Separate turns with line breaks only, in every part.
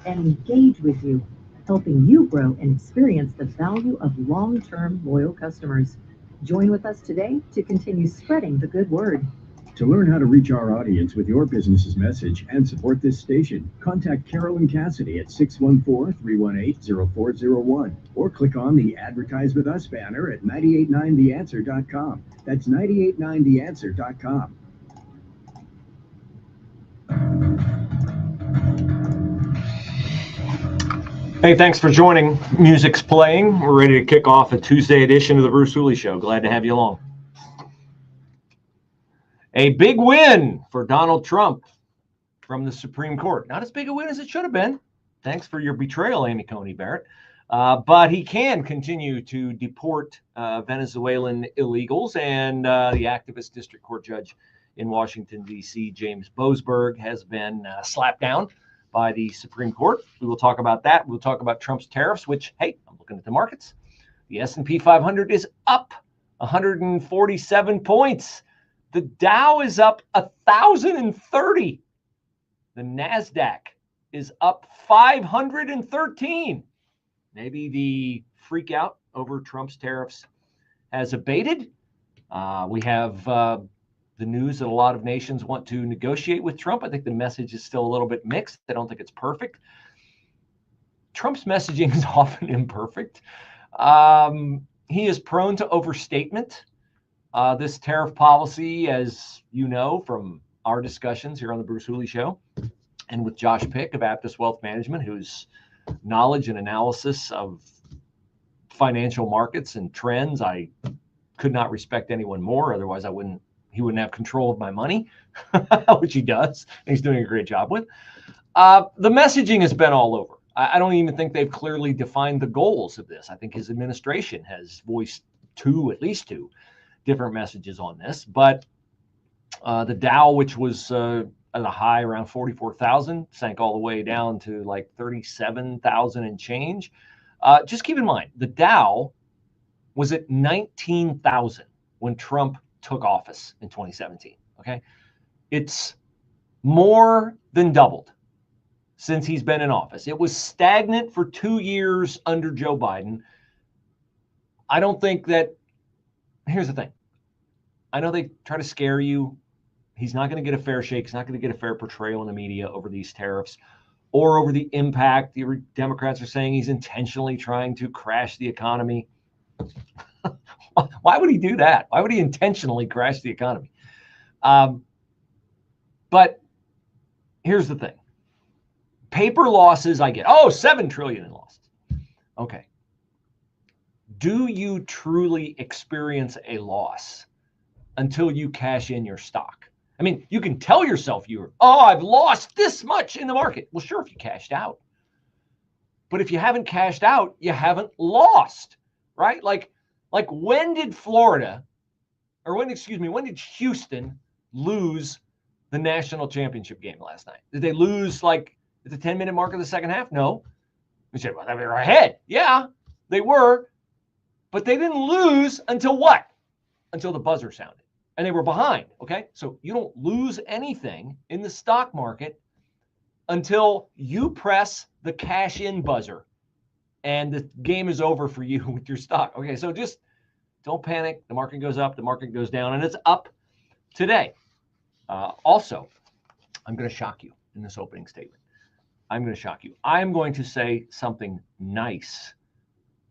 and engage with you, helping you grow and experience the value of long-term loyal customers. Join with us today to continue spreading the good word. To learn how to reach our audience with your business's message and support this station, contact Carolyn Cassidy at 614-318-0401 or click on the Advertise with Us banner at 989theanswer.com. That's 989theanswer.com.
Hey, thanks for joining. Music's playing. We're ready to kick off a Tuesday edition of the Bruce Hooley Show. Glad to have you along. A big win for Donald Trump from the Supreme Court. Not as big a win as it should have been. Thanks for your betrayal, Amy Coney Barrett. But he can continue to deport Venezuelan illegals, and the activist district court judge in Washington, D.C., James Boasberg, has been slapped down by the Supreme Court. We will talk about that. We'll talk about Trump's tariffs, which, hey, I'm looking at the markets. The S&P 500 is up 147 points. The Dow is up 1,030. The NASDAQ is up 513. Maybe the freak out over Trump's tariffs has abated. We have the news that a lot of nations want to negotiate with Trump. I think the message is still a little bit mixed. I don't think it's perfect. Trump's messaging is often imperfect. He is prone to overstatement. This tariff policy, as you know from our discussions here on the Bruce Hooley Show and with Josh Pick of Aptus Wealth Management, whose knowledge and analysis of financial markets and trends, I could not respect anyone more. Otherwise, he wouldn't have control of my money, which he does. And he's doing a great job with. The messaging has been all over. I don't even think they've clearly defined the goals of this. I think his administration has voiced at least two different messages on this. But the Dow, which was at a high around 44,000, sank all the way down to like 37,000 and change. Just keep in mind, the Dow was at 19,000 when Trump took office in 2017. Okay. It's more than doubled since he's been in office. It was stagnant for 2 years under Joe Biden. I don't think that, here's the thing. I know they try to scare you. He's not going to get a fair shake. He's not going to get a fair portrayal in the media over these tariffs or over the impact. The Democrats are saying he's intentionally trying to crash the economy. Why would he do that? Why would he intentionally crash the economy? But here's the thing. Paper losses, I get. Oh, $7 trillion in losses. Okay. Do you truly experience a loss until you cash in your stock? I mean, you can tell yourself I've lost this much in the market. Well, sure, if you cashed out. But if you haven't cashed out, you haven't lost, right? Like when did when did Houston lose the national championship game last night? Did they lose like at the 10-minute mark of the second half? No. We said, well, they were ahead. Yeah, they were. But they didn't lose until what? Until the buzzer sounded. And they were behind, okay? So you don't lose anything in the stock market until you press the cash in buzzer and the game is over for you with your stock. Okay, so just don't panic. The market goes up, the market goes down, and it's up today. Also, I'm going to shock you in this opening statement. I'm going to shock you. I'm going to say something nice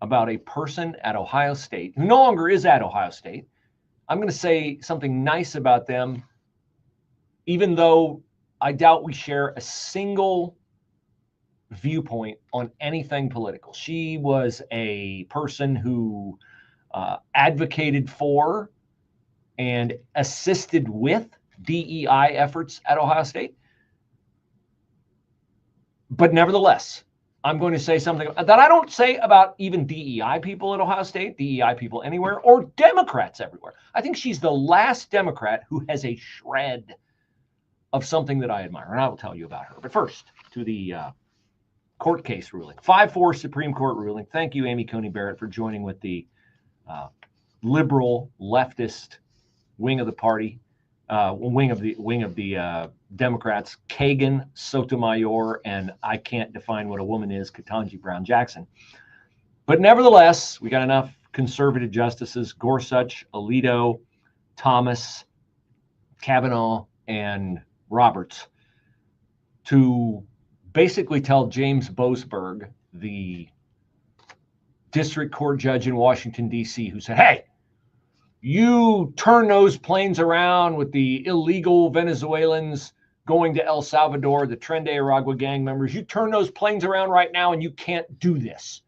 about a person at Ohio State who no longer is at Ohio State. I'm going to say something nice about them, even though I doubt we share a single viewpoint on anything political. She was a person who advocated for and assisted with DEI efforts at Ohio State. But nevertheless, I'm going to say something that I don't say about even DEI people at Ohio State, DEI people anywhere, or Democrats everywhere. I think she's the last Democrat who has a shred of something that I admire, and I will tell you about her. But first, to the court case ruling, 5-4 Supreme Court ruling. Thank you, Amy Coney Barrett, for joining with the liberal leftist wing of the party wing of the Democrats, Kagan, Sotomayor, and I can't define what a woman is, Ketanji Brown Jackson. But nevertheless, we got enough conservative justices, Gorsuch, Alito, Thomas, Kavanaugh, and Roberts, to basically tell James Boasberg, the district court judge in Washington, D.C., who said, hey, you turn those planes around with the illegal Venezuelans going to El Salvador, the Tren de Aragua gang members. You turn those planes around right now and you can't do this.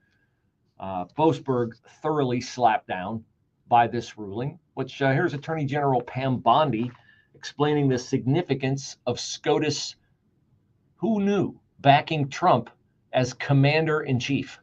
Boasberg thoroughly slapped down by this ruling, which here's Attorney General Pam Bondi explaining the significance of SCOTUS, who knew, backing Trump as commander-in-chief.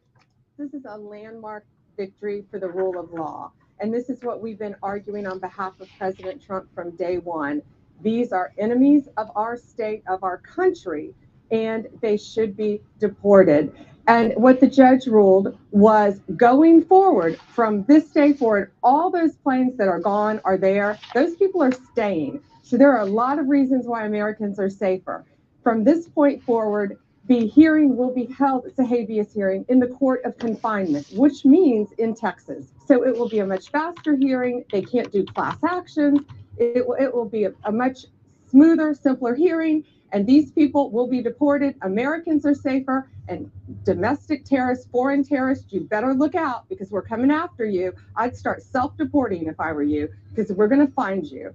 This is a landmark victory for the rule of law. And this is what we've been arguing on behalf of President Trump from day one. These are enemies of our state, of our country, and they should be deported. And what the judge ruled was, going forward, from this day forward, all those planes that are gone are there. Those people are staying. So there are a lot of reasons why Americans are safer. From this point forward, the hearing will be held, it's a habeas hearing, in the court of confinement, which means in Texas. So it will be a much faster hearing. They can't do class actions. It will be a much smoother, simpler hearing, and these people will be deported. Americans are safer, and domestic terrorists, foreign terrorists, you better look out, because we're coming after you. I'd start self-deporting if I were you, because we're going to find you.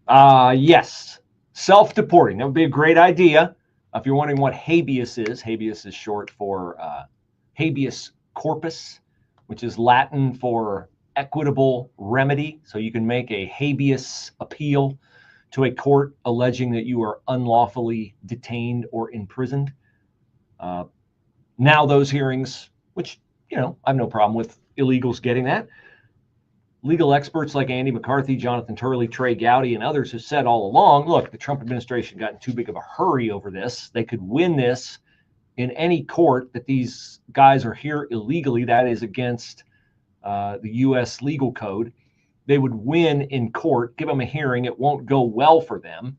Yes, self-deporting. That would be a great idea. If you're wondering what habeas is short for habeas corpus, which is Latin for equitable remedy. So you can make a habeas appeal to a court alleging that you are unlawfully detained or imprisoned. Now those hearings, which, I have no problem with illegals getting that. Legal experts like Andy McCarthy, Jonathan Turley, Trey Gowdy, and others have said all along, look, the Trump administration got in too big of a hurry over this. They could win this in any court that these guys are here illegally. That is against the U.S. legal code. They would win in court, give them a hearing. It won't go well for them.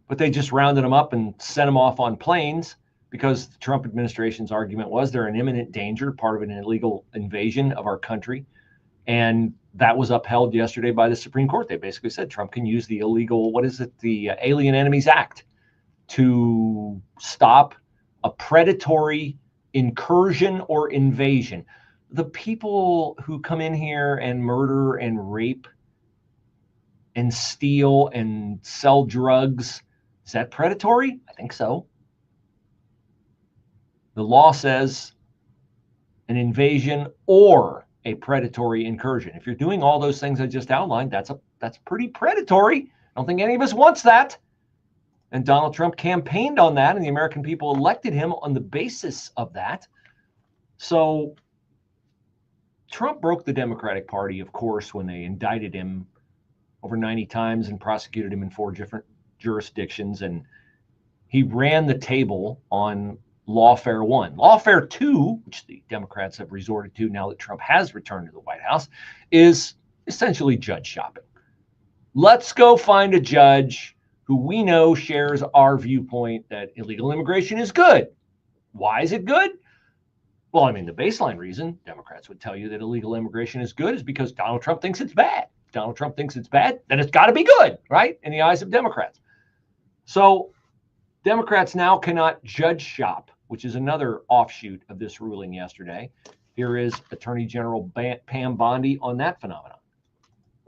But they just rounded them up and sent them off on planes, because the Trump administration's argument was they're in imminent danger, part of an illegal invasion of our country. And that was upheld yesterday by the Supreme Court. They basically said Trump can use the illegal, the Alien Enemies Act, to stop a predatory incursion or invasion. The people who come in here and murder and rape and steal and sell drugs, is that predatory? I think so. The law says an invasion or a predatory incursion. If you're doing all those things I just outlined, that's pretty predatory. I don't think any of us wants that. And Donald Trump campaigned on that, and the American people elected him on the basis of that. So Trump broke the Democratic Party, of course, when they indicted him over 90 times and prosecuted him in 4 different jurisdictions. And he ran the table on Lawfare 1. Lawfare 2, which the Democrats have resorted to now that Trump has returned to the White House, is essentially judge shopping. Let's go find a judge who we know shares our viewpoint that illegal immigration is good. Why is it good? Well, the baseline reason Democrats would tell you that illegal immigration is good is because Donald Trump thinks it's bad. If Donald Trump thinks it's bad, then it's got to be good, right? In the eyes of Democrats. So Democrats now cannot judge shop, which is another offshoot of this ruling yesterday. Here is Attorney General Pam Bondi on that phenomenon.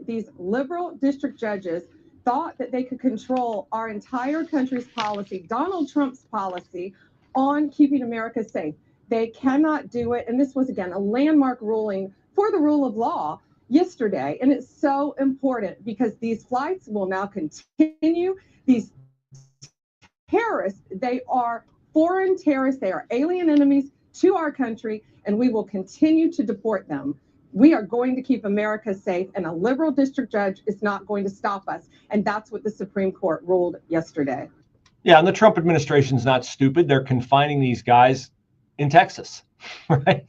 These liberal district judges thought that they could control our entire country's policy, Donald Trump's policy, on keeping America safe. They cannot do it. And this was, again, a landmark ruling for the rule of law yesterday. And it's so important because these flights will now continue. These terrorists, they are foreign terrorists. They are alien enemies to our country, and we will continue to deport them. We are going to keep America safe, and a liberal district judge is not going to stop us. And that's what the Supreme Court ruled yesterday.
Yeah, and the Trump administration's not stupid. They're confining these guys in Texas, right?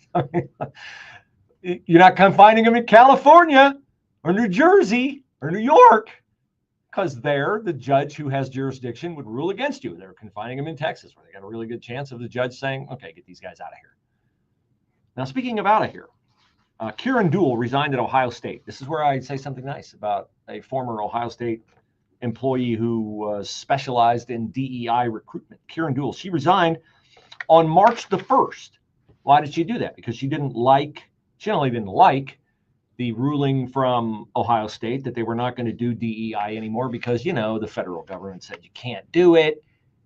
You're not confining them in California or New Jersey or New York. because there, the judge who has jurisdiction would rule against you. They're confining them in Texas, where they got a really good chance of the judge saying, okay, get these guys out of here. Now, speaking of out of here, Kieran Dool resigned at Ohio State. This is where I say something nice about a former Ohio State employee who was specialized in DEI recruitment. Kieran Dool, she resigned on March the 1st. Why did she do that? Because she only didn't like the ruling from Ohio State that they were not going to do DEI anymore because, the federal government said you can't do it.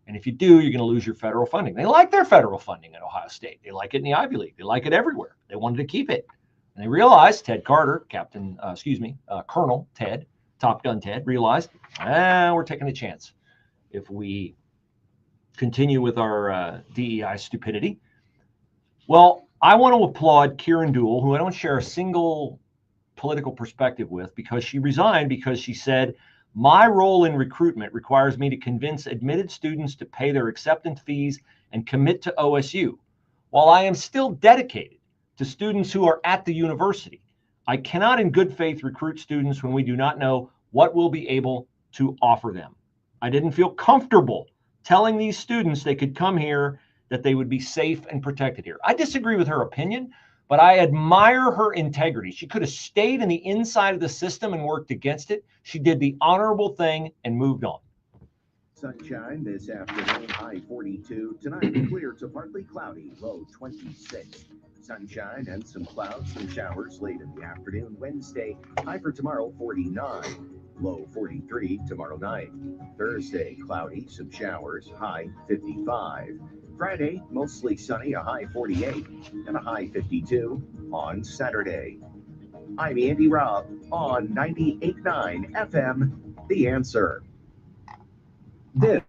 And if you do, you're going to lose your federal funding. They like their federal funding at Ohio State. They like it in the Ivy League. They like it everywhere. They wanted to keep it. And they realized, Ted Carter, Colonel Ted, Top Gun Ted, realized, we're taking a chance if we continue with our DEI stupidity. Well, I want to applaud Kieran Dool, who I don't share a single political perspective with, because she resigned because she said, my role in recruitment requires me to convince admitted students to pay their acceptance fees and commit to OSU. While I am still dedicated to students who are at the university, I cannot in good faith recruit students when we do not know what we'll be able to offer them. I didn't feel comfortable telling these students they could come here, that they would be safe and protected here. I disagree with her opinion, but I admire her integrity. She could have stayed in the inside of the system and worked against it. She did the honorable thing and moved on.
Sunshine this afternoon, high 42. Tonight, clear to partly cloudy, low 26. Sunshine and some clouds, some showers late in the afternoon. Wednesday, high for tomorrow, 49. Low 43 tomorrow night. Thursday, cloudy, some showers, high 55. Friday, mostly sunny, a high 48 and a high 52 on Saturday. I'm Andy Robb on 98.9 FM, The Answer.
This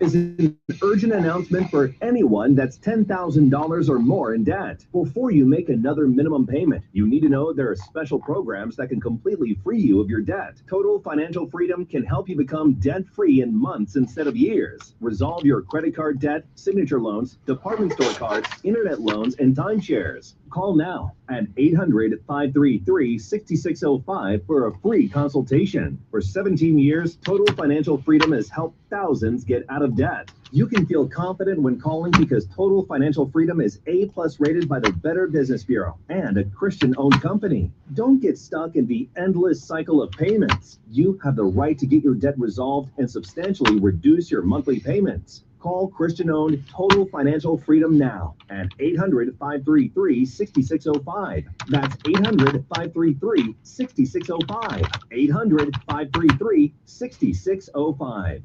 is an urgent announcement for anyone that's $10,000 or more in debt. Before you make another minimum payment, you need to know there are special programs that can completely free you of your debt. Total Financial Freedom can help you become debt-free in months instead of years. Resolve your credit card debt, signature loans, department store cards, internet loans, and timeshares. Call now at 800-533-6605 for a free consultation. For 17 years, Total Financial Freedom has helped thousands get out of debt. You can feel confident when calling because Total Financial Freedom is A+ rated by the Better Business Bureau and a Christian-owned company. Don't get stuck in the endless cycle of payments. You have the right to get your debt resolved and substantially reduce your monthly payments. Call Christian-owned Total Financial Freedom now at 800-533-6605. That's 800-533-6605. 800-533-6605.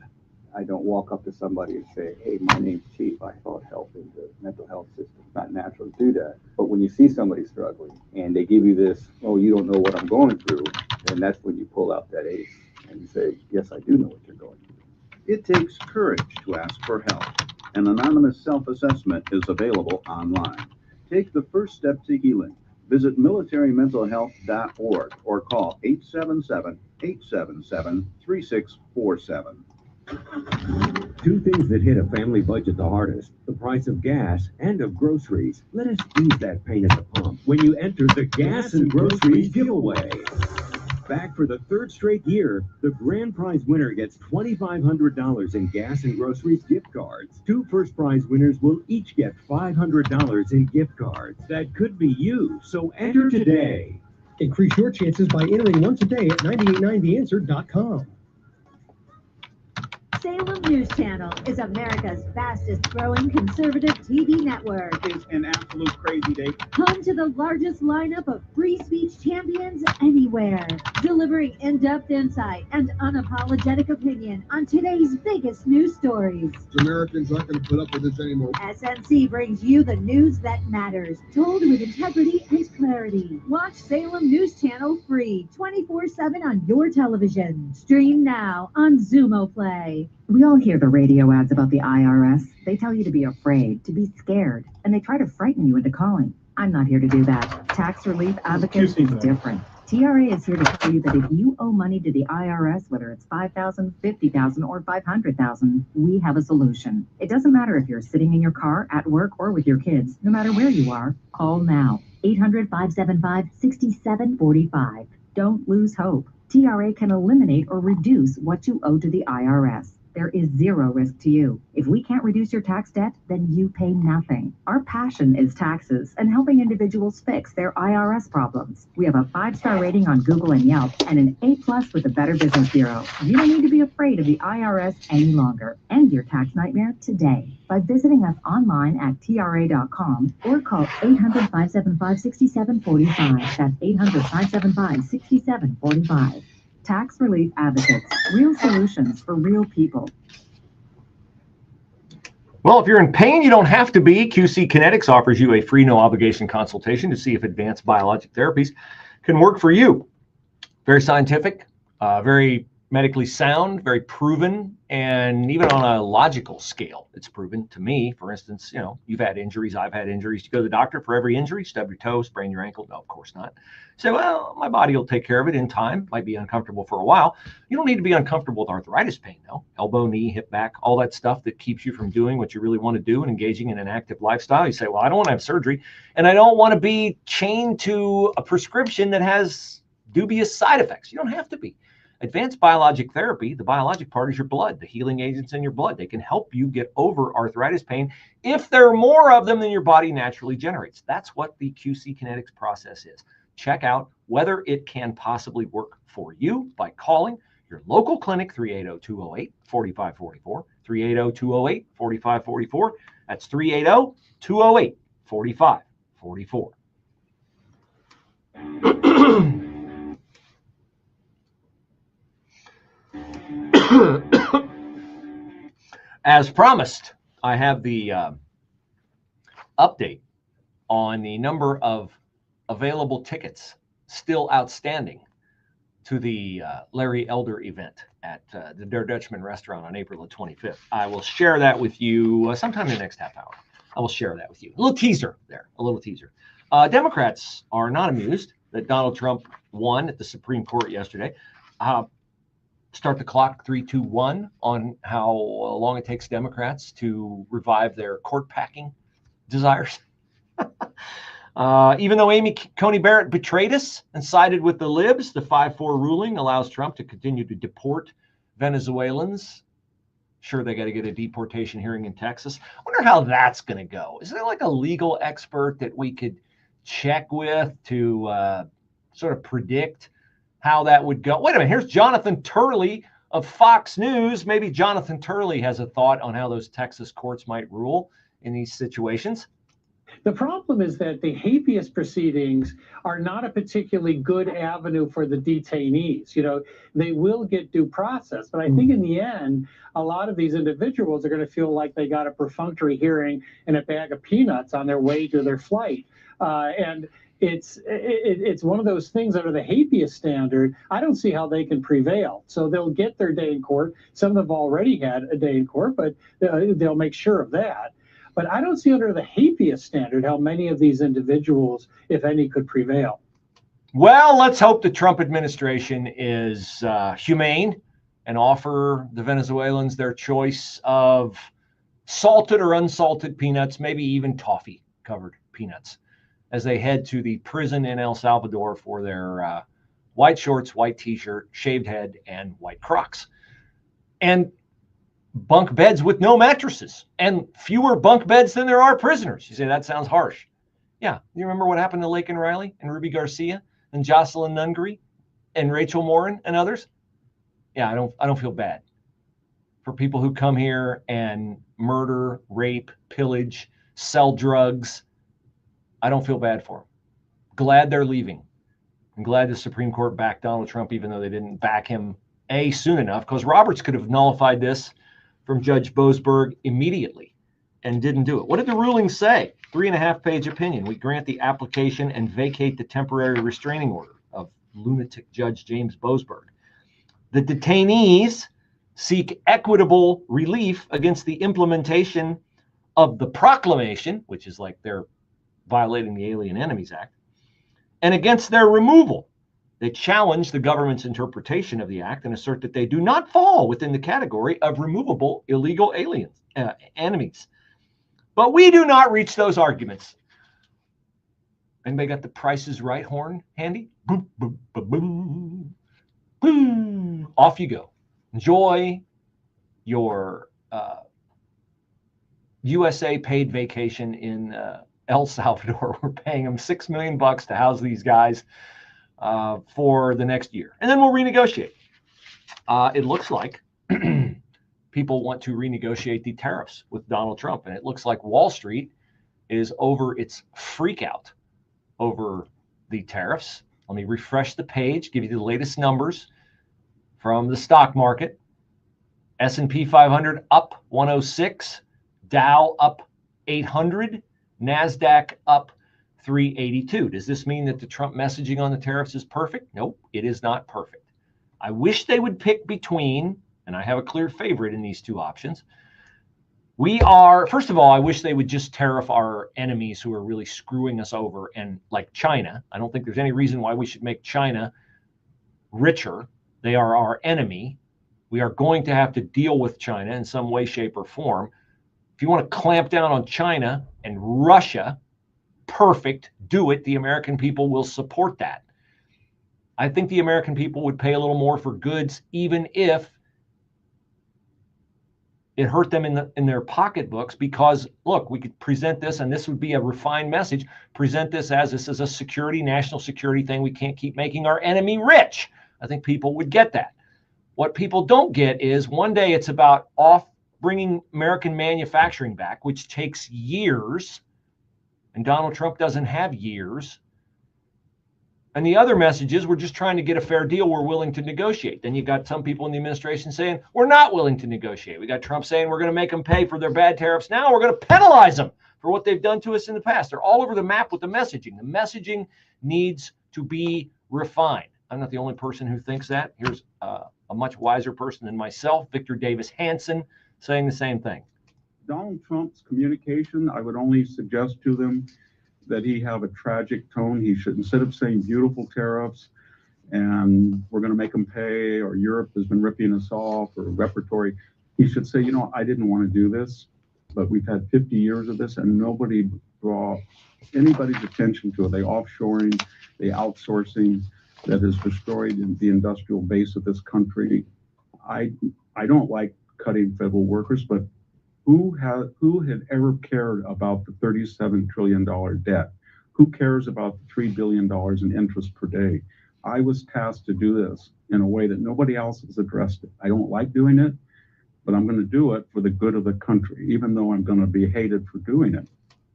I don't walk up to somebody and say, hey, my name's Chief. I thought help in the mental health system. It's not natural to do that. But when you see somebody struggling and they give you this, oh, you don't know what I'm going through, then that's when you pull out that ace and you say, yes, I do know what you're going through.
It takes courage to ask for help. An anonymous self-assessment is available online. Take the first step to healing. Visit militarymentalhealth.org or call 877-877-3647.
Two things that hit a family budget the hardest: the price of gas and of groceries. Let us ease that pain at the pump when you enter the Gas and Groceries giveaway. Back for the third straight year, the grand prize winner gets $2,500 in gas and groceries gift cards. Two first prize winners will each get $500 in gift cards. That could be you, so enter today.
Increase your chances by entering once a day at 989theanswer.com.
Salem News Channel is America's fastest growing conservative TV network.
It's an absolute crazy day.
Home to the largest lineup of free speech champions anywhere. Delivering in-depth insight and unapologetic opinion on today's biggest news stories.
Americans aren't going to put up with this anymore.
SNC brings you the news that matters, told with integrity and clarity. Watch Salem News Channel free 24/7 on your television. Stream now on Xumo Play.
We all hear the radio ads about the IRS. They tell you to be afraid, to be scared, and they try to frighten you into calling. I'm not here to do that. Tax Relief Advocates is different. TRA is here to tell you that if you owe money to the IRS, whether it's $5,000, $50,000, or $500,000, we have a solution. It doesn't matter if you're sitting in your car, at work, or with your kids. No matter where you are, call now. 800-575-6745. Don't lose hope. TRA can eliminate or reduce what you owe to the IRS. There is zero risk to you. If we can't reduce your tax debt, then you pay nothing. Our passion is taxes and helping individuals fix their IRS problems. We have a 5-star rating on Google and Yelp and an A+ with the Better Business Bureau. You don't need to be afraid of the IRS any longer. End your tax nightmare today by visiting us online at TRA.com or call 800-575-6745. That's 800-575-6745. Tax Relief Advocates, real solutions for real people.
Well, if you're in pain, you don't have to be. QC Kinetics offers you a free, no-obligation consultation to see if advanced biologic therapies can work for you. Very scientific, very medically sound, very proven, and even on a logical scale, it's proven to me. For instance, you know, you've had injuries, I've had injuries. You go to the doctor for every injury, stub your toe, sprain your ankle. No, of course not. Say, well, my body will take care of it in time. Might be uncomfortable for a while. You don't need to be uncomfortable with arthritis pain, though. Elbow, knee, hip, back, all that stuff that keeps you from doing what you really want to do and engaging in an active lifestyle. You say, well, I don't want to have surgery, and I don't want to be chained to a prescription that has dubious side effects. You don't have to be. Advanced biologic therapy, the biologic part is your blood, the healing agents in your blood. They can help you get over arthritis pain if there are more of them than your body naturally generates. That's what the QC Kinetics process is. Check out whether it can possibly work for you by calling your local clinic, 380-208-4544, 380-208-4544. That's 380-208-4544. As promised, I have the update on the number of available tickets still outstanding to the Larry Elder event at the Der Dutchman restaurant on April the 25th. I will share that with you sometime in the next half hour. I will share that with you. A little teaser there, a little teaser. Democrats are not amused that Donald Trump won at the Supreme Court yesterday. Start the clock 3, 2, 1 on how long it takes Democrats to revive their court packing desires. Even though Amy Coney Barrett betrayed us and sided with the libs, the 5-4 ruling allows Trump to continue to deport Venezuelans. Sure, they got to get a deportation hearing in Texas. I wonder how that's going to go. Is there like a legal expert that we could check with to sort of predict how that would go? Wait a minute, here's Jonathan Turley of Fox News. Maybe Jonathan Turley has a thought on how those Texas courts might rule in these situations.
The problem is that the habeas proceedings are not a particularly good avenue for the detainees. You know, they will get due process, but I think in the end, a lot of these individuals are going to feel like they got a perfunctory hearing and a bag of peanuts on their way to their flight. And it's one of those things under the habeas standard. I don't see how they can prevail. So they'll get their day in court. Some of them have already had a day in court, but they'll make sure of that. But I don't see under the habeas standard how many of these individuals, if any, could prevail.
Well, let's hope the Trump administration is humane and offer the Venezuelans their choice of salted or unsalted peanuts, maybe even toffee-covered peanuts, as they head to the prison in El Salvador for their white shorts, white T-shirt, shaved head, and white Crocs. And bunk beds with no mattresses, and fewer bunk beds than there are prisoners. You say, that sounds harsh. Yeah, you remember what happened to Laken Riley and Ruby Garcia and Jocelyn Nungery and Rachel Morin and others? Yeah, I don't feel bad for people who come here and murder, rape, pillage, sell drugs. I don't feel bad for them. Glad they're leaving. I'm glad the Supreme Court backed Donald Trump, even though they didn't back him soon enough, because Roberts could have nullified this from Judge Boasberg immediately and didn't do it. What did the ruling say? 3.5-page opinion. We grant the application and vacate the temporary restraining order of lunatic Judge James Boasberg. The detainees seek equitable relief against the implementation of the proclamation, which is like they're violating the Alien Enemies Act, and against their removal. They challenge the government's interpretation of the act and assert that they do not fall within the category of removable illegal enemies. But we do not reach those arguments. Anybody got the Price is Right horn handy? Boom, boom, boom, boom. boom, off you go. Enjoy your USA paid vacation in El Salvador. We're paying them $6 million to house these guys for the next year. And then we'll renegotiate. It looks like people want to renegotiate the tariffs with Donald Trump. And it looks like Wall Street is over its freak out over the tariffs. Let me refresh the page, give you the latest numbers from the stock market. S&P 500 up 106, Dow up 800, NASDAQ up 382. Does this mean that the Trump messaging on the tariffs is perfect? Nope, it is not perfect. I wish they would pick between, and I have a clear favorite in these two options. First of all, I wish they would just tariff our enemies who are really screwing us over, and like China. I don't think there's any reason why we should make China richer. They are our enemy. We are going to have to deal with China in some way, shape, or form. If you want to clamp down on China and Russia, perfect, do it. The American people will support that. I think the American people would pay a little more for goods, even if it hurt them in their pocketbooks, because look, we could present this, and this would be a refined message, present this is a security, national security thing. We can't keep making our enemy rich. I think people would get that. What people don't get is one day it's about bringing American manufacturing back, which takes years, and Donald Trump doesn't have years. And the other message is we're just trying to get a fair deal. We're willing to negotiate. Then you've got some people in the administration saying we're not willing to negotiate. We got Trump saying we're going to make them pay for their bad tariffs. Now we're going to penalize them for what they've done to us in the past. They're all over the map with the messaging. The messaging needs to be refined. I'm not the only person who thinks that. Here's a much wiser person than myself, Victor Davis Hanson, saying the same thing.
Donald Trump's communication, I would only suggest to them that he have a tragic tone. He should, instead of saying beautiful tariffs and we're going to make them pay, or Europe has been ripping us off, or repertory, he should say, I didn't want to do this, but we've had 50 years of this and nobody draw anybody's attention to it. They offshoring, they outsourcing that has destroyed the industrial base of this country. I don't like cutting federal workers, but who had ever cared about the $37 trillion debt? Who cares about the $3 billion in interest per day? I was tasked to do this in a way that nobody else has addressed it. I don't like doing it, but I'm going to do it for the good of the country, even though I'm going to be hated for doing it.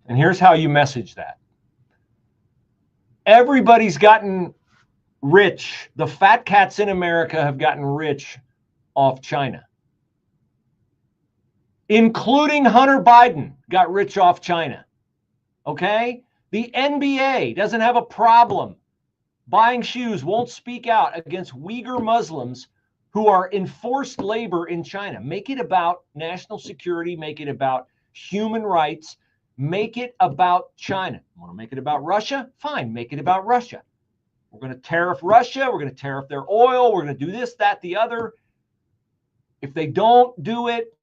And here's how you message that. Everybody's gotten rich. The fat cats in America have gotten rich off China. Including Hunter Biden got rich off China. Okay? The NBA doesn't have a problem buying shoes, won't speak out against Uyghur Muslims who are enforced labor in China. Make it about national security, make it about human rights, make it about China. Want to make it about Russia? Fine, make it about Russia. We're going to tariff Russia, we're going to tariff their oil, we're going to do this, that, the other. If they don't do it,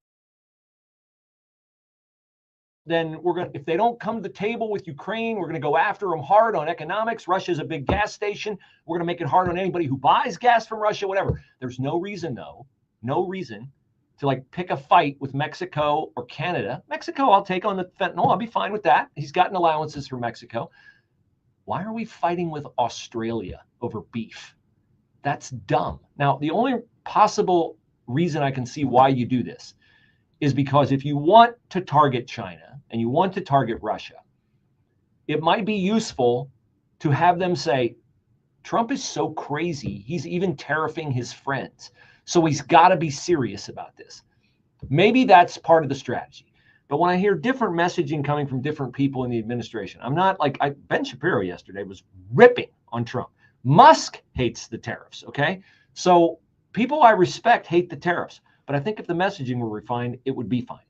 then if they don't come to the table with Ukraine, we're going to go after them hard on economics. Russia's a big gas station. We're going to make it hard on anybody who buys gas from Russia, whatever. There's no reason, though, to pick a fight with Mexico or Canada. Mexico, I'll take on the fentanyl. I'll be fine with that. He's gotten allowances for Mexico. Why are we fighting with Australia over beef? That's dumb. Now, the only possible reason I can see why you do this is because if you want to target China and you want to target Russia, it might be useful to have them say, Trump is so crazy, he's even tariffing his friends. So he's got to be serious about this. Maybe that's part of the strategy. But when I hear different messaging coming from different people in the administration, I'm not Ben Shapiro yesterday was ripping on Trump. Musk hates the tariffs, okay? So people I respect hate the tariffs. But I think if the messaging were refined, it would be fine.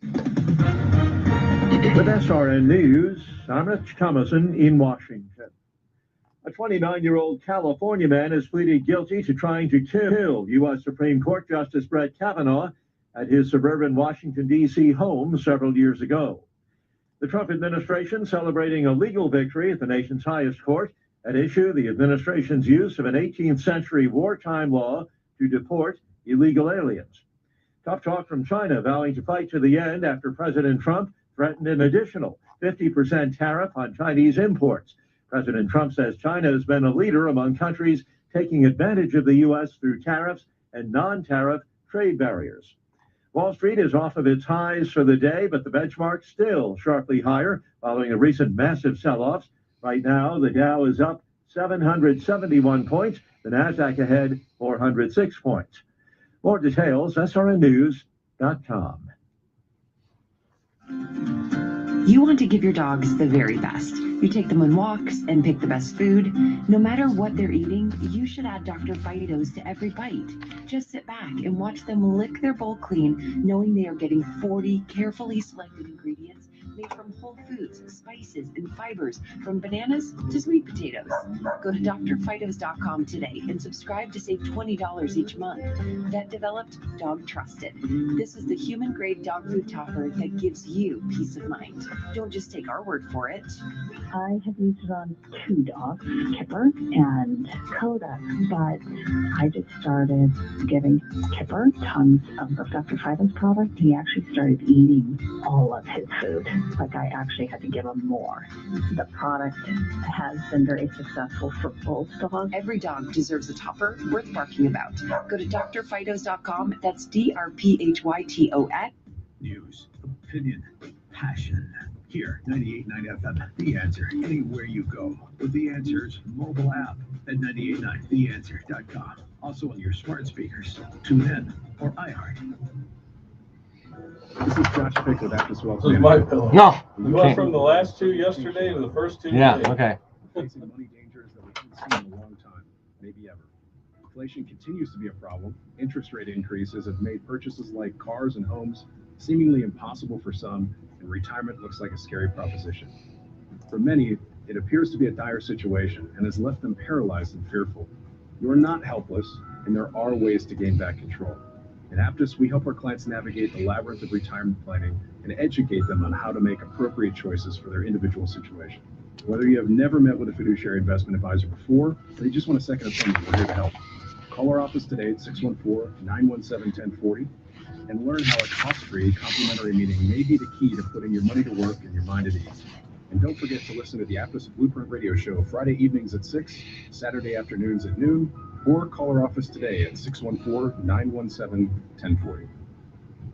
With SRN News, I'm Rich Thomason in Washington. A 29-year-old California man has pleaded guilty to trying to kill U.S. Supreme Court Justice Brett Kavanaugh at his suburban Washington, D.C. home several years ago. The Trump administration celebrating a legal victory at the nation's highest court At issue, the administration's use of an 18th century wartime law to deport illegal aliens. Tough talk from China vowing to fight to the end after President Trump threatened an additional 50% tariff on Chinese imports. President Trump says China has been a leader among countries taking advantage of the U.S. through tariffs and non-tariff trade barriers. Wall Street is off of its highs for the day, but the benchmark still sharply higher following a recent massive sell-offs. Right now, the Dow is up 771 points, the Nasdaq ahead 406 points. More details, srnnews.com.
You want to give your dogs the very best. You take them on walks and pick the best food. No matter what they're eating, you should add Dr. Phytos to every bite. Just sit back and watch them lick their bowl clean, knowing they are getting 40 carefully selected ingredients made from whole foods, spices, and fibers, from bananas to sweet potatoes. Go to drphytos.com today and subscribe to save $20 each month. Vet developed, dog trusted. This is the human-grade dog food topper that gives you peace of mind. Don't just take our word for it.
I have used it on 2 dogs, Kipper and Coda, but I just started giving Kipper tons of the Dr. Phytos product. He actually started eating all of his food. Like, I actually had to give him more. The product has been very successful for both dogs.
Every dog deserves a topper worth barking about. Go to drphytos.com. That's DRPHYTOS.
News, opinion, passion. Here, 98.9 FM, The Answer, anywhere you go. With The Answer's mobile app at 98.9theanswer.com. Also on your smart speakers, TuneIn, or iHeart.
This is Josh Pick with Aptus Wealth
This is my pillow.
No.
You went from the last 2 yesterday to the first 2
Yeah,
today.
okay.
Facing money dangers that we haven't seen in a long time, maybe ever. Inflation continues to be a problem. Interest rate increases have made purchases like cars and homes seemingly impossible for some, and retirement looks like a scary proposition. For many, it appears to be a dire situation and has left them paralyzed and fearful. You're not helpless, and there are ways to gain back control. At Aptus, we help our clients navigate the labyrinth of retirement planning and educate them on how to make appropriate choices for their individual situation. Whether you have never met with a fiduciary investment advisor before, or you just want a second opinion, we're here to help. Call our office today at 614-917-1040 and learn how a cost-free complimentary meeting may be the key to putting your money to work and your mind at ease. And don't forget to listen to the Aptus Blueprint Radio Show Friday evenings at 6, Saturday afternoons at noon, or call our office today at 614-917-1040.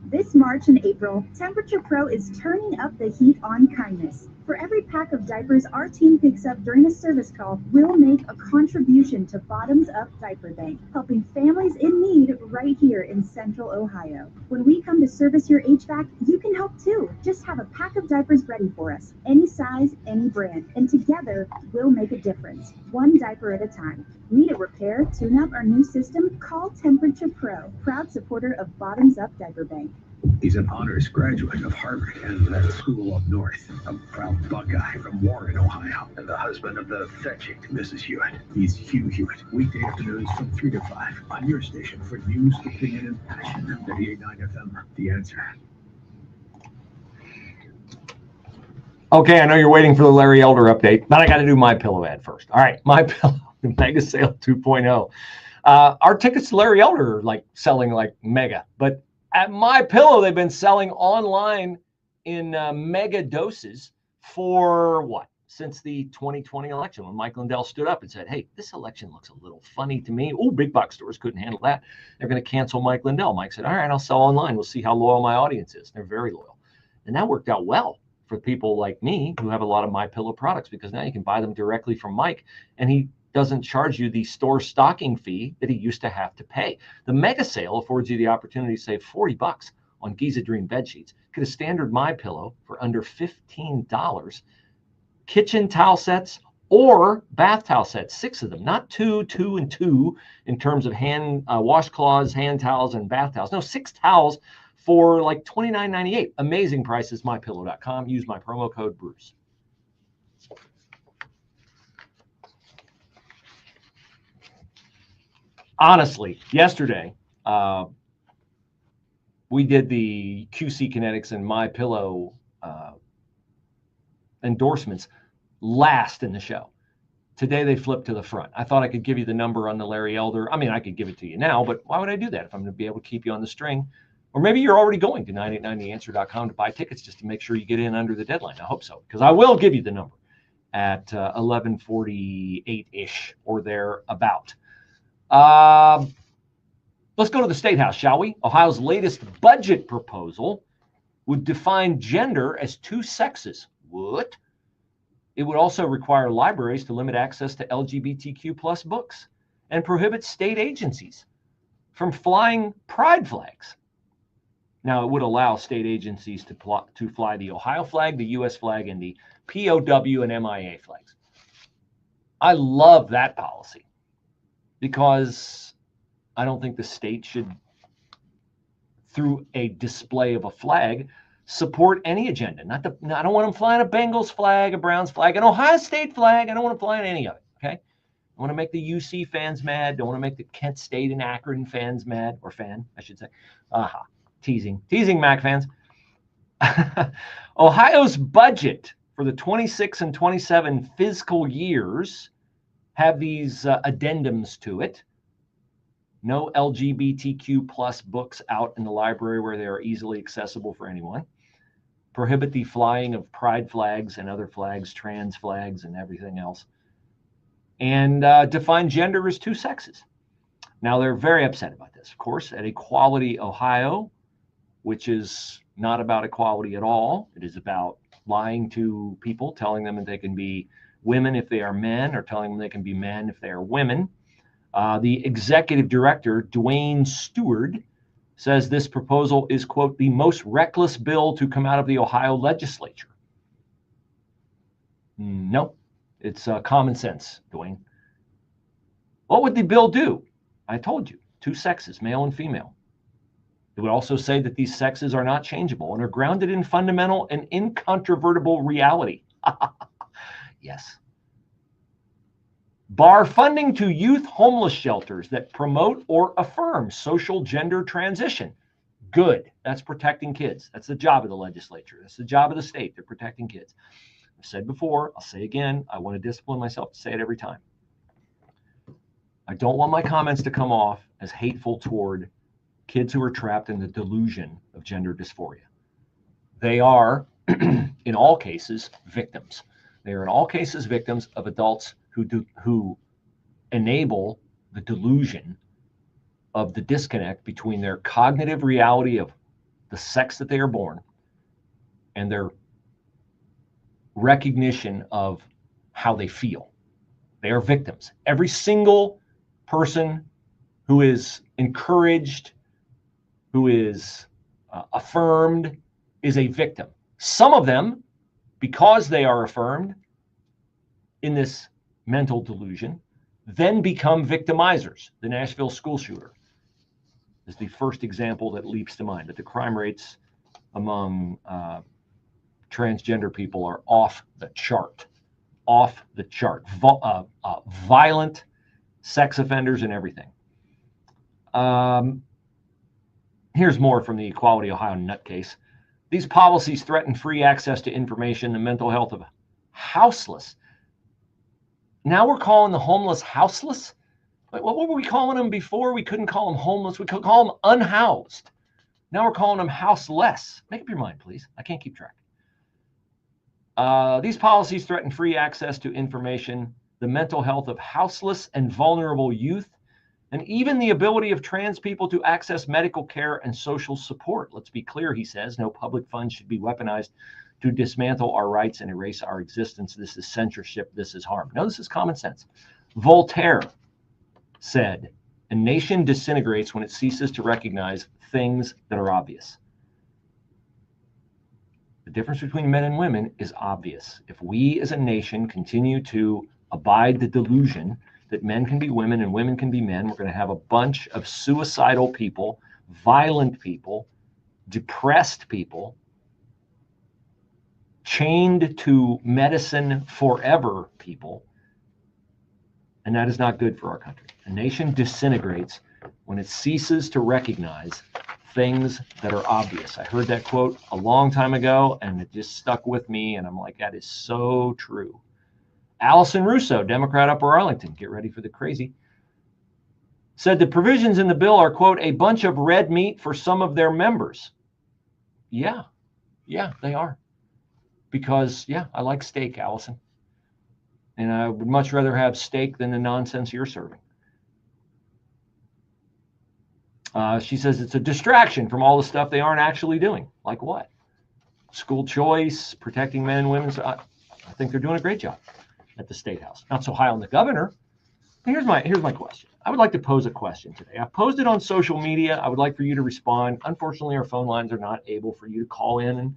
This March and April, Temperature Pro is turning up the heat on kindness. For every pack of diapers our team picks up during a service call, we'll make a contribution to Bottoms Up Diaper Bank, helping families in need right here in Central Ohio. When we come to service your HVAC, you can help too. Just have a pack of diapers ready for us, any size, any brand, and together we'll make a difference, one diaper at a time. Need a repair, tune-up, or new system? Call Temperature Pro, proud supporter of Bottoms Up Diaper Bank.
He's an honors graduate of Harvard and Med School of North, a proud Buckeye from Warren, Ohio, and the husband of the fetching Mrs. Hewitt. He's Hugh Hewitt, weekday afternoons from 3 to 5 on your station for news, opinion, and passion. 98.9 FM, The Answer.
Okay, I know you're waiting for the Larry Elder update, but I got to do My Pillow ad first. All right, My Pillow Mega Sale 2.0. Our tickets to Larry Elder are like selling like mega, but at My Pillow, they've been selling online in mega doses for what? Since the 2020 election, when Mike Lindell stood up and said, hey, this election looks a little funny to me. Oh, big box stores couldn't handle that. They're going to cancel Mike Lindell. Mike said, all right, I'll sell online. We'll see how loyal my audience is. They're very loyal. And that worked out well for people like me who have a lot of My Pillow products, because now you can buy them directly from Mike, and he doesn't charge you the store stocking fee that he used to have to pay. The mega sale affords you the opportunity to save $40 on Giza Dream bed sheets. Get a standard My Pillow for under $15. Kitchen towel sets or bath towel sets, 6 of them, not 2, 2, and 2 in terms of hand washcloths, hand towels, and bath towels. No, 6 towels for like $29.98. Amazing prices, mypillow.com. Use my promo code Bruce. Honestly, yesterday, we did the QC Kinetics and My Pillow endorsements last in the show. Today they flipped to the front. I thought I could give you the number on the Larry Elder. I mean, I could give it to you now, but why would I do that if I'm going to be able to keep you on the string? Or maybe you're already going to 989theanswer.com to buy tickets just to make sure you get in under the deadline. I hope so, because I will give you the number at 11:48-ish or thereabout. Let's go to the State House, shall we? Ohio's latest budget proposal would define gender as two sexes. What? It would also require libraries to limit access to LGBTQ plus books and prohibit state agencies from flying pride flags. Now, it would allow state agencies to fly the Ohio flag, the U.S. flag, and the POW and MIA flags. I love that policy because I don't think the state should, through a display of a flag, support any agenda. I don't want them flying a Bengals flag, a Browns flag, an Ohio State flag. I don't want them flying any of it, okay? I want to make the UC fans mad. Don't want to make the Kent State and Akron fans mad, or fan, I should say. Aha. Teasing Mac fans. Ohio's budget for the 26 and 27 fiscal years have these addendums to it. No LGBTQ plus books out in the library where they are easily accessible for anyone. Prohibit the flying of pride flags and other flags, trans flags, and everything else. And define gender as two sexes. Now, they're very upset about this, of course, at Equality Ohio, which is not about equality at all. It is about lying to people, telling them that they can be women if they are men, or telling them they can be men if they are women. The executive director, Dwayne Stewart, says this proposal is, quote, the most reckless bill to come out of the Ohio legislature. No, it's common sense, Dwayne. What would the bill do? I told you, two sexes, male and female. It would also say that these sexes are not changeable and are grounded in fundamental and incontrovertible reality. Yes. Bar funding to youth homeless shelters that promote or affirm social gender transition. Good. That's protecting kids. That's the job of the legislature. That's the job of the state. They're protecting kids. I've said before, I'll say again, I want to discipline myself to say it every time. I don't want my comments to come off as hateful toward kids who are trapped in the delusion of gender dysphoria. They are, in all cases, victims. They are in all cases victims of adults who enable the delusion of the disconnect between their cognitive reality of the sex that they are born and their recognition of how they feel. They are victims. Every single person who is encouraged, who is affirmed, is a victim. Some of them, because they are affirmed in this mental delusion, then become victimizers. The Nashville school shooter is the first example that leaps to mind, that the crime rates among transgender people are off the chart. Violent sex offenders and everything. Here's more from the Equality Ohio nutcase. These policies threaten free access to information, the mental health of houseless. Now we're calling the homeless houseless? What were we calling them before? We couldn't call them homeless. We could call them unhoused. Now we're calling them houseless. Make up your mind, please. I can't keep track. These policies threaten free access to information, the mental health of houseless and vulnerable youth, and even the ability of trans people to access medical care and social support. Let's be clear, he says, no public funds should be weaponized to dismantle our rights and erase our existence. This is censorship. This is harm. No, this is common sense. Voltaire said, a nation disintegrates when it ceases to recognize things that are obvious. The difference between men and women is obvious. If we as a nation continue to abide the delusion that men can be women and women can be men, we're going to have a bunch of suicidal people, violent people, depressed people, chained to medicine forever people, and that is not good for our country. A nation disintegrates when it ceases to recognize things that are obvious. I heard that quote a long time ago, and it just stuck with me, and I'm like, that is so true. Allison Russo, Democrat, Upper Arlington, get ready for the crazy, said the provisions in the bill are, quote, a bunch of red meat for some of their members. Yeah, they are. Because, I like steak, Allison. And I would much rather have steak than the nonsense you're serving. She says it's a distraction from all the stuff they aren't actually doing. Like what? School choice, protecting men and women's. I think they're doing a great job at the State House. Not so high on the governor. Here's my question. I would like to pose a question today. I've posed it on social media. I would like for you to respond. Unfortunately, our phone lines are not able for you to call in and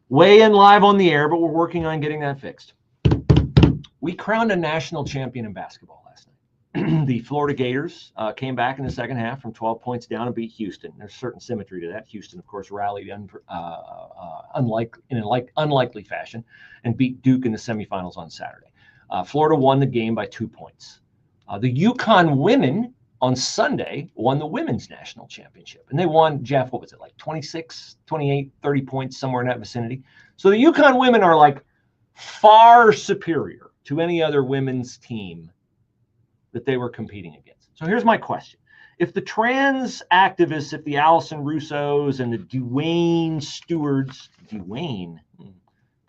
weigh in live on the air, but we're working on getting that fixed. We crowned a national champion in basketball last night. The Florida Gators came back in the second half from 12 points down and beat Houston. There's certain symmetry to that. Houston, of course, rallied in unlikely fashion and beat Duke in the semifinals on Saturday. Florida won the game by 2 points. The UConn women on Sunday won the women's national championship. And they won, Jeff, what was it, like 26, 28, 30 points, somewhere in that vicinity. So the UConn women are like far superior to any other women's team that they were competing against. So here's my question. If the trans activists, if the Allison Russos and the Dwayne Stewards, kind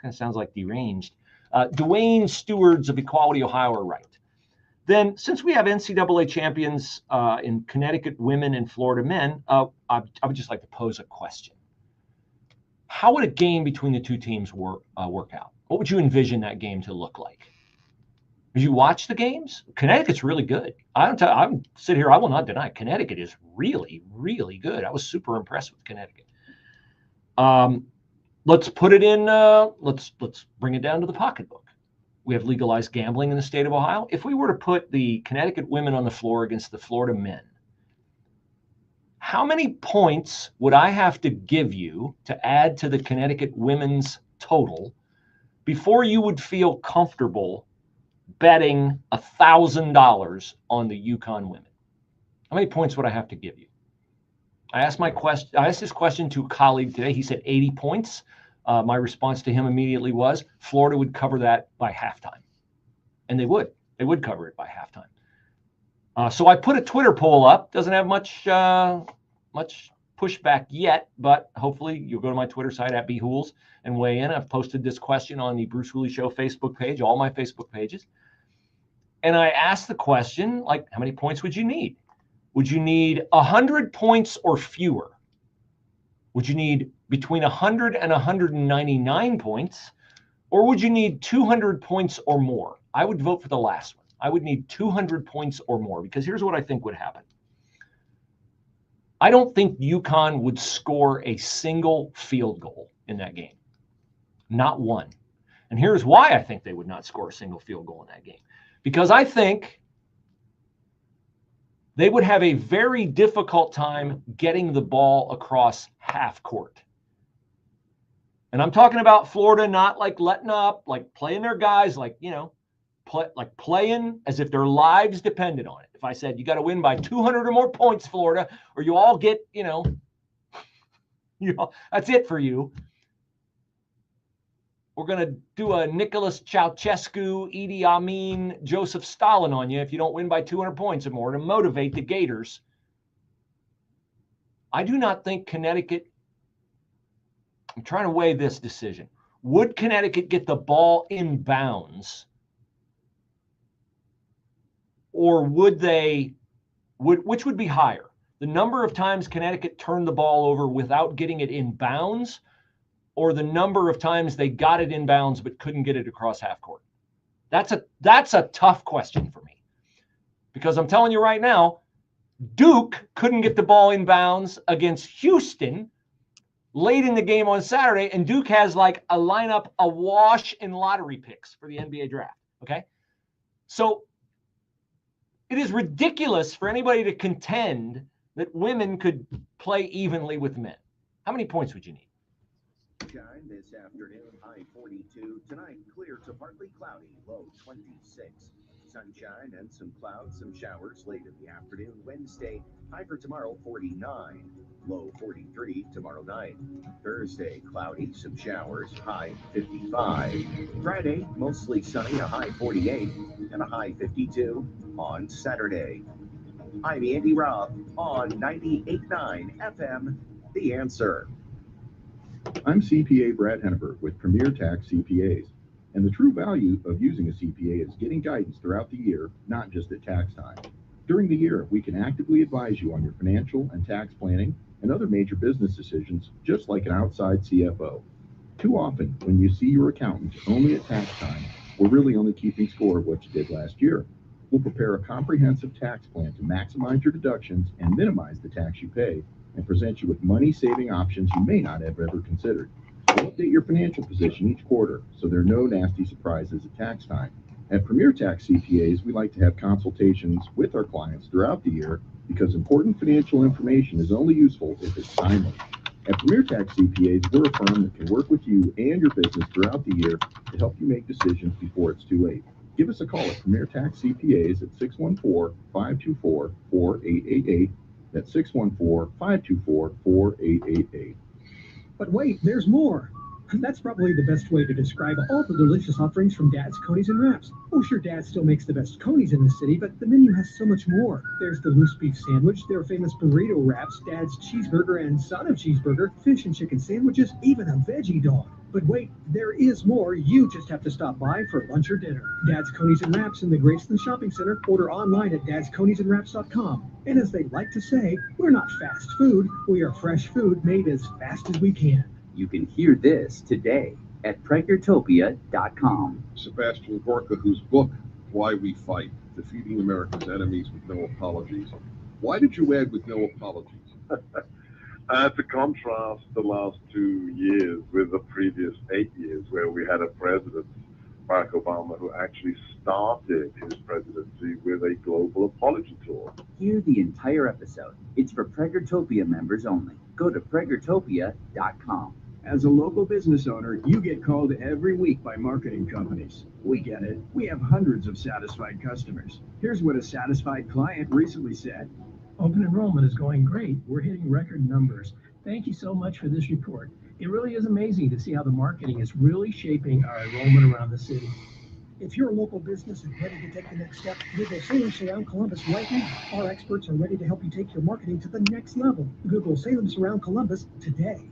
of sounds like deranged, Dwayne Stewards of Equality Ohio are right, then since we have NCAA champions in Connecticut women and Florida men, I would just like to pose a question. How would a game between the two teams work out? What would you envision that game to look like? Did you watch the games? Connecticut's really good. I'm sit here, I will not deny Connecticut is really, really good. I was super impressed with Connecticut. Let's put it in, let's bring it down to the pocketbook. We have legalized gambling in the state of Ohio. If we were to put the Connecticut women on the floor against the Florida men, how many points would I have to give you to add to the Connecticut women's total before you would feel comfortable betting $1,000 on the UConn women? How many points would I have to give you? I asked this question to a colleague today. He said 80 points. My response to him immediately was Florida would cover that by halftime. And they would. They would cover it by halftime. So I put a Twitter poll up. Doesn't have much pushback yet, but hopefully you'll go to my Twitter site at @bhools and weigh in. I've posted this question on the Bruce Hooley Show Facebook page, all my Facebook pages. And I asked the question, like, how many points would you need? Would you need 100 points or fewer? Would you need between 100 and 199 points? Or would you need 200 points or more? I would vote for the last one. I would need 200 points or more, because here's what I think would happen. I don't think UConn would score a single field goal in that game. Not one. And here's why I think they would not score a single field goal in that game. Because I think they would have a very difficult time getting the ball across half court. And I'm talking about Florida not like letting up, like playing their guys, like, playing as if their lives depended on it. If I said, you got to win by 200 or more points, Florida, or you all get, that's it for you. We're going to do a Nicholas Ceausescu, Idi Amin, Joseph Stalin on you if you don't win by 200 points or more to motivate the Gators. I do not think Connecticut, I'm trying to weigh this decision. Would Connecticut get the ball in bounds? Or would they, which would be higher? The number of times Connecticut turned the ball over without getting it in bounds, or the number of times they got it in bounds but couldn't get it across half court? That's a tough question for me. Because I'm telling you right now, Duke couldn't get the ball in bounds against Houston late in the game on Saturday, and Duke has like a lineup awash in lottery picks for the NBA draft, okay? So it is ridiculous for anybody to contend that women could play evenly with men. How many points would you need?
Shine this afternoon, high 42. Tonight, clear to partly cloudy, low 26. Sunshine and some clouds, some showers late in the afternoon. Wednesday, high for tomorrow 49, low 43 tomorrow night. Thursday, cloudy, some showers, high 55. Friday, mostly sunny, a high 48 and a high 52 on Saturday. I'm Andy Robb on 98.9 FM, The Answer.
I'm CPA Brad Henneberg with Premier Tax CPAs. And the true value of using a CPA is getting guidance throughout the year, not just at tax time. During the year, we can actively advise you on your financial and tax planning and other major business decisions, just like an outside CFO. Too often, when you see your accountant only at tax time, we're really only keeping score of what you did last year. We'll prepare a comprehensive tax plan to maximize your deductions and minimize the tax you pay, and present you with money-saving options you may not have ever considered. We'll update your financial position each quarter, so there are no nasty surprises at tax time. At Premier Tax CPAs, we like to have consultations with our clients throughout the year because important financial information is only useful if it's timely. At Premier Tax CPAs, we're a firm that can work with you and your business throughout the year to help you make decisions before it's too late. Give us a call at Premier Tax CPAs at 614-524-4888. That's 614-524-4888.
But wait, there's more. That's probably the best way to describe all the delicious offerings from Dad's Coney's and Wraps. Oh, sure, Dad still makes the best Coney's in the city, but the menu has so much more. There's the loose beef sandwich, their famous burrito wraps, Dad's cheeseburger and son of cheeseburger, fish and chicken sandwiches, even a veggie dog. But wait, there is more. You just have to stop by for lunch or dinner. Dad's Coney's and Wraps in the Graceland Shopping Center. Order online at dadsconeysandwraps.com. And as they like to say, we're not fast food. We are fresh food made as fast as we can.
You can hear this today at PreggerTopia.com.
Sebastian Gorka, whose book, Why We Fight, Defeating America's Enemies with No Apologies. Why did you add with no apologies?
To contrast the last 2 years with the previous 8 years, where we had a president, Barack Obama, who actually started his presidency with a global apology tour.
Hear the entire episode. It's for Preggertopia members only. Go to PreggerTopia.com.
As a local business owner, you get called every week by marketing companies. We get it. We have hundreds of satisfied customers. Here's what a satisfied client recently said.
Open enrollment is going great. We're hitting record numbers. Thank you so much for this report. It really is amazing to see how the marketing is really shaping our enrollment around the city.
If you're a local business and ready to take the next step, Google Salem Surround Columbus right now. Our experts are ready to help you take your marketing to the next level. Google Salem Surround Columbus today.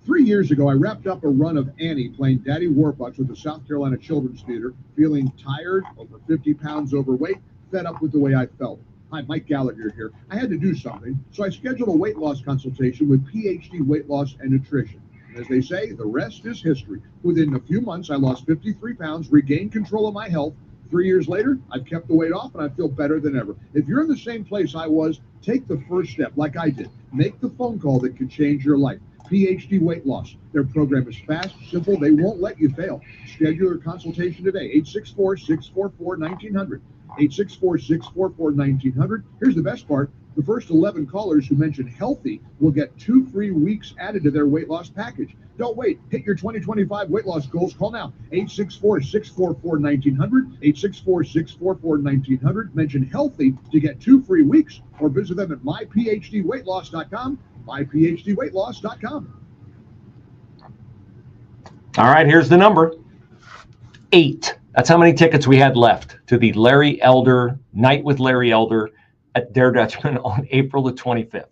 3 years ago, I wrapped up a run of Annie playing Daddy Warbucks with the South Carolina Children's Theater, feeling tired, over 50 pounds overweight, fed up with the way I felt. Hi, Mike Gallagher here. I had to do something, so I scheduled a weight loss consultation with PhD Weight Loss and Nutrition. As they say, the rest is history. Within a few months, I lost 53 pounds, regained control of my health. 3 years later, I've kept the weight off and I feel better than ever. If you're in the same place I was, take the first step like I did. Make the phone call that could change your life. PhD Weight Loss. Their program is fast, simple. They won't let you fail. Schedule your consultation today. 864-644-1900. 864-644-1900. Here's the best part. The first 11 callers who mention healthy will get 2 free weeks added to their weight loss package. Don't wait. Hit your 2025 weight loss goals. Call now. 864-644-1900. 864-644-1900. Mention healthy to get 2 free weeks or visit them at myphdweightloss.com. myphdweightloss.com.
All right, here's the number. 8. That's how many tickets we had left to the Larry Elder Night with Larry Elder at Dare Dutchman on April the 25th.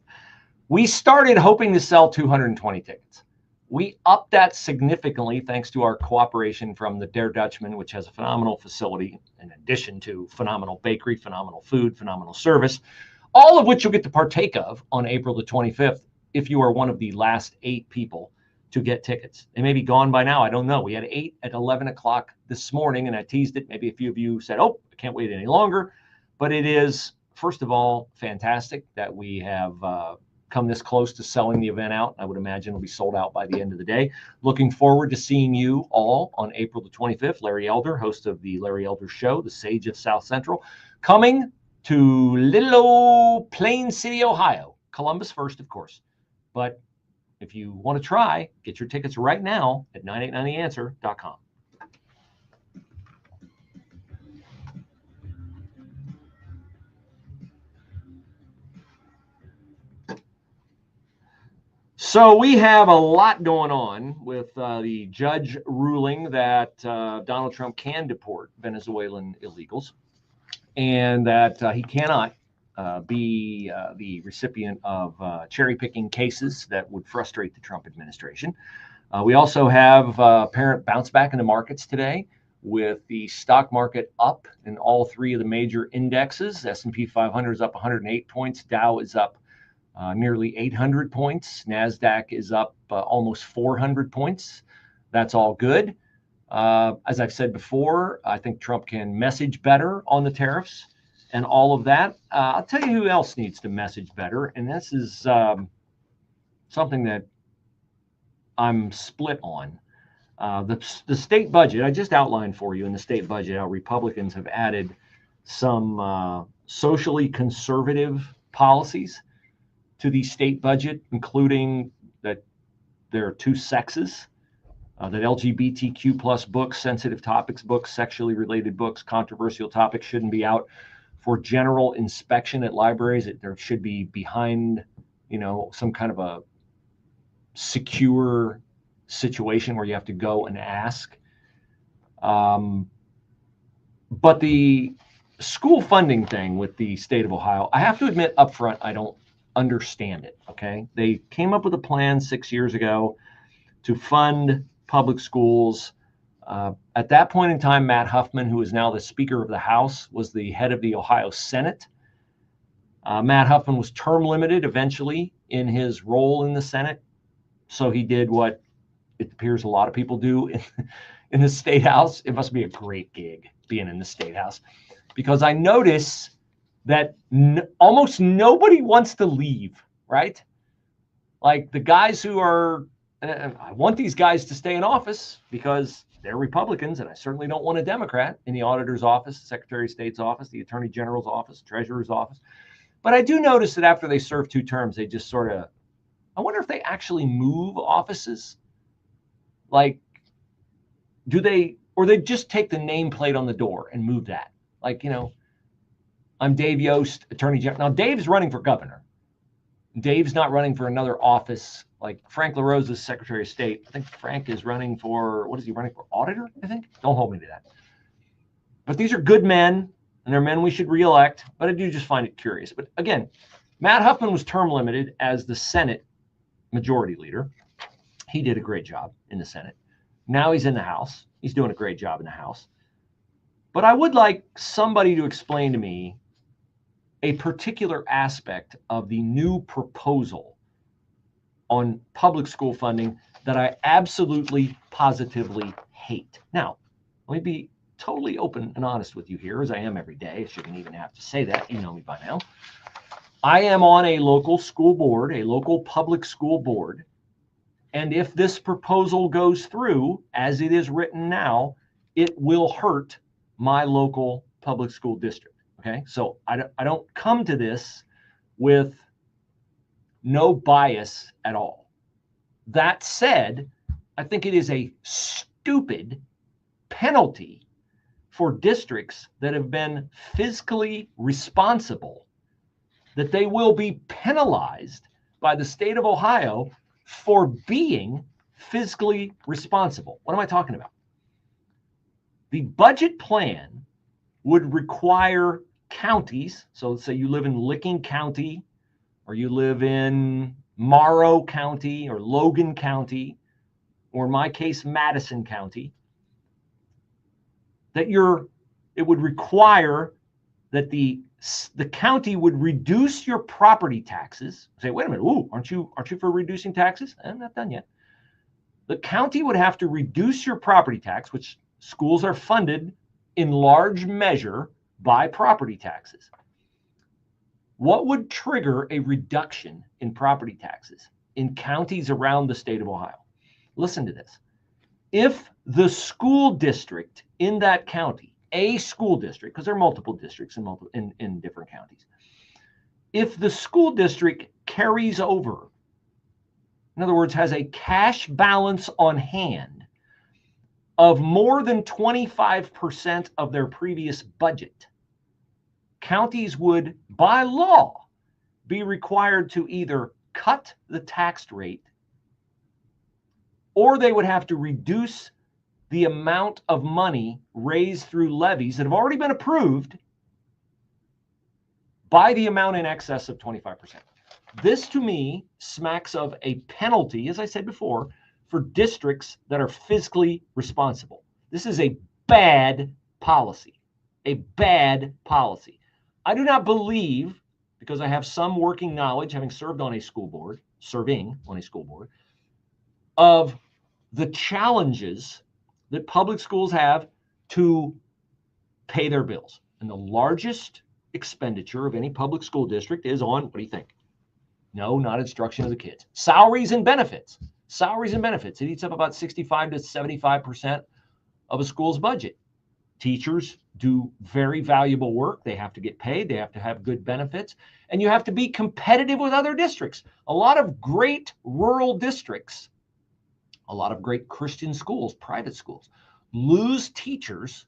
We started hoping to sell 220 tickets. We upped that significantly thanks to our cooperation from the Dare Dutchman, which has a phenomenal facility in addition to phenomenal bakery, phenomenal food, phenomenal service, all of which you'll get to partake of on April the 25th if you are one of the last 8 people to get tickets. They may be gone by now. I don't know. We had 8 at 11 o'clock this morning, and I teased it. Maybe a few of you said, oh, I can't wait any longer. But it is, first of all, fantastic that we have come this close to selling the event out. I would imagine it'll be sold out by the end of the day. Looking forward to seeing you all on April the 25th. Larry Elder, host of the Larry Elder Show, the Sage of South Central, coming to little old Plain City, Ohio. Columbus first, of course. But if you want to try, get your tickets right now at 989theanswer.com. So we have a lot going on with the judge ruling that Donald Trump can deport Venezuelan illegals, and that he cannot be the recipient of cherry-picking cases that would frustrate the Trump administration. We also have apparent bounce back in the markets today, with the stock market up in all three of the major indexes. S&P 500 is up 108 points. Dow is up nearly 800 points. NASDAQ is up almost 400 points. That's all good. As I've said before, I think Trump can message better on the tariffs and all of that. I'll tell you who else needs to message better, and this is something that I'm split on. The state budget, I just outlined for you in the state budget how Republicans have added some socially conservative policies to the state budget, including that there are two sexes, that LGBTQ plus books, sensitive topics books, sexually related books, controversial topics shouldn't be out for general inspection at libraries. There should be behind, some kind of a secure situation where you have to go and ask. But the school funding thing with the state of Ohio, I have to admit up front, I don't understand it. Okay. They came up with a plan 6 years ago to fund public schools. At that point in time, Matt Huffman, who is now the Speaker of the House, was the head of the Ohio Senate. Matt Huffman was term limited eventually in his role in the Senate. So he did what it appears a lot of people do in the State House. It must be a great gig being in the State House, because I notice that almost nobody wants to leave, right? Like the guys who are, I want these guys to stay in office because they're Republicans, and I certainly don't want a Democrat in the auditor's office, Secretary of State's office, the Attorney General's office, Treasurer's office. But I do notice that after they serve 2 terms, they just sort of, I wonder if they actually move offices. Like, do they, or they just take the nameplate on the door and move that? Like, I'm Dave Yost, Attorney General. Now, Dave's running for governor. Dave's not running for another office. Like Frank LaRose is Secretary of State. I think Frank is running for, what is he running for? Auditor, I think? Don't hold me to that. But these are good men, and they're men we should reelect. But I do just find it curious. But again, Matt Huffman was term limited as the Senate Majority Leader. He did a great job in the Senate. Now he's in the House. He's doing a great job in the House. But I would like somebody to explain to me a particular aspect of the new proposal on public school funding that I absolutely, positively hate. Now, let me be totally open and honest with you here, as I am every day. I shouldn't even have to say that. You know me by now. I am on a local school board, a local public school board. And if this proposal goes through, as it is written now, it will hurt my local public school district. Okay, so I don't come to this with no bias at all. That said, I think it is a stupid penalty for districts that have been fiscally responsible, that they will be penalized by the state of Ohio for being fiscally responsible. What am I talking about? The budget plan would require counties. So let's say you live in Licking County, or you live in Morrow County, or Logan County, or in my case, Madison County, that it would require that the county would reduce your property taxes. Say, wait a minute, ooh, aren't you for reducing taxes? I'm not done yet. The county would have to reduce your property tax, which schools are funded in large measure by property taxes. What would trigger a reduction in property taxes in counties around the state of Ohio? Listen to this. If the school district in that county, a school district, because there are multiple districts in different counties, if the school district carries over, in other words, has a cash balance on hand of more than 25% of their previous budget, counties would, by law, be required to either cut the tax rate or they would have to reduce the amount of money raised through levies that have already been approved by the amount in excess of 25%. This, to me, smacks of a penalty, as I said before, for districts that are fiscally responsible. This is a bad policy, a bad policy. I do not believe, because I have some working knowledge, having served on a school board, serving on a school board, of the challenges that public schools have to pay their bills. And the largest expenditure of any public school district is on, what do you think? No, not instruction of the kids. Salaries and benefits. Salaries and benefits. It eats up about 65 to 75% of a school's budget. Teachers do very valuable work. They have to get paid. They have to have good benefits. And you have to be competitive with other districts. A lot of great rural districts, a lot of great Christian schools, private schools, lose teachers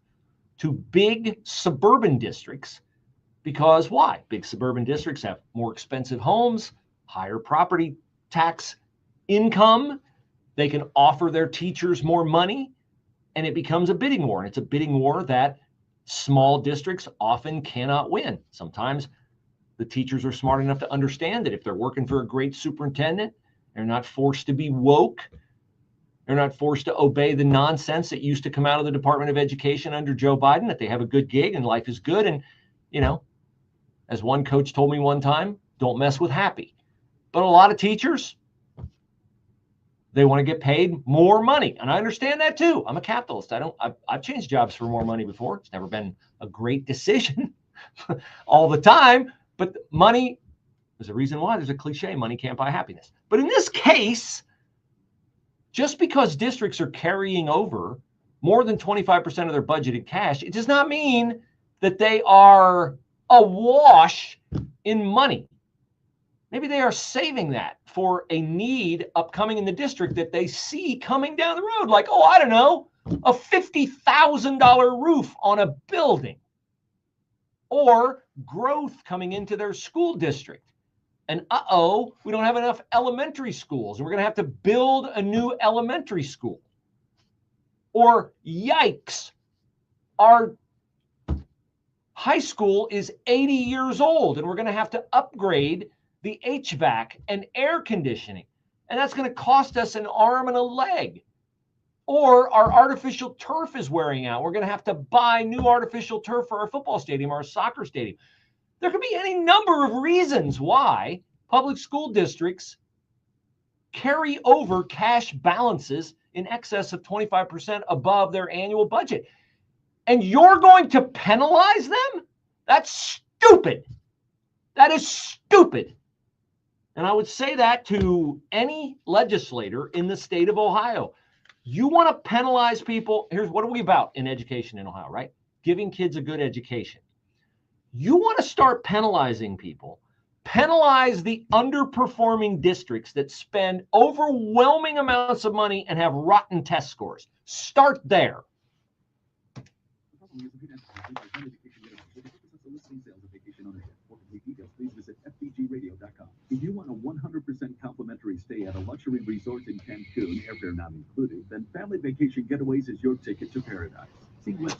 to big suburban districts because why? Big suburban districts have more expensive homes, higher property tax income. They can offer their teachers more money, and it becomes a bidding war. And it's a bidding war that small districts often cannot win. Sometimes the teachers are smart enough to understand that if they're working for a great superintendent, they're not forced to be woke. They're not forced to obey the nonsense that used to come out of the Department of Education under Joe Biden, that they have a good gig and life is good. And, you know, as one coach told me one time, don't mess with happy. But a lot of teachers, they want to get paid more money. And I understand that too. I'm a capitalist. I've changed jobs for more money before. It's never been a great decision all the time. But money, there's a reason why. There's a cliche, money can't buy happiness. But in this case, just because districts are carrying over more than 25% of their budget in cash, it does not mean that they are awash in money. Maybe they are saving that for a need upcoming in the district that they see coming down the road. Like, oh, I don't know, a $50,000 roof on a building, or growth coming into their school district. And we don't have enough elementary schools, and we're going to have to build a new elementary school. Or yikes, our high school is 80 years old, and we're going to have to upgrade the HVAC and air conditioning. And that's going to cost us an arm and a leg. Or our artificial turf is wearing out. We're going to have to buy new artificial turf for our football stadium, our soccer stadium. There could be any number of reasons why public school districts carry over cash balances in excess of 25% above their annual budget. And you're going to penalize them? That's stupid. That is stupid. And I would say that to any legislator in the state of Ohio. You want to penalize people. Here's what are we about in education in Ohio, right? Giving kids a good education. You want to start penalizing people. Penalize the underperforming districts that spend overwhelming amounts of money and have rotten test scores. Start there.
If you want a 100% complimentary stay at a luxury resort in Cancun, airfare not included, then Family Vacation Getaways is your ticket to paradise.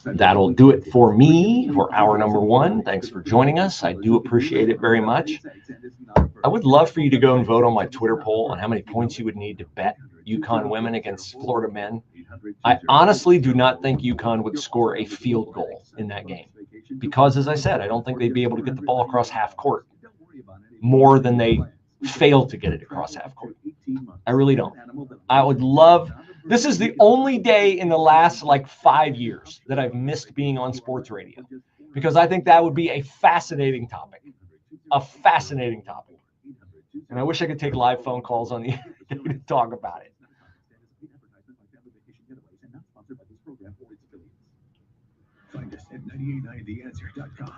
That'll do it for me for hour number one. Thanks for joining us. I do appreciate it very much. I would love for you to go and vote on my Twitter poll on how many points you would need to bet UConn women against Florida men. I honestly do not think UConn would score a field goal in that game because, as I said, I don't think they'd be able to get the ball across half court more than they fail to get it across half court. I really don't. I would love. This is the only day in the last 5 years that I've missed being on sports radio because I think that would be a fascinating topic. A fascinating topic. And I wish I could take live phone calls on the air to talk about it.
Find us at 989theanswer.com.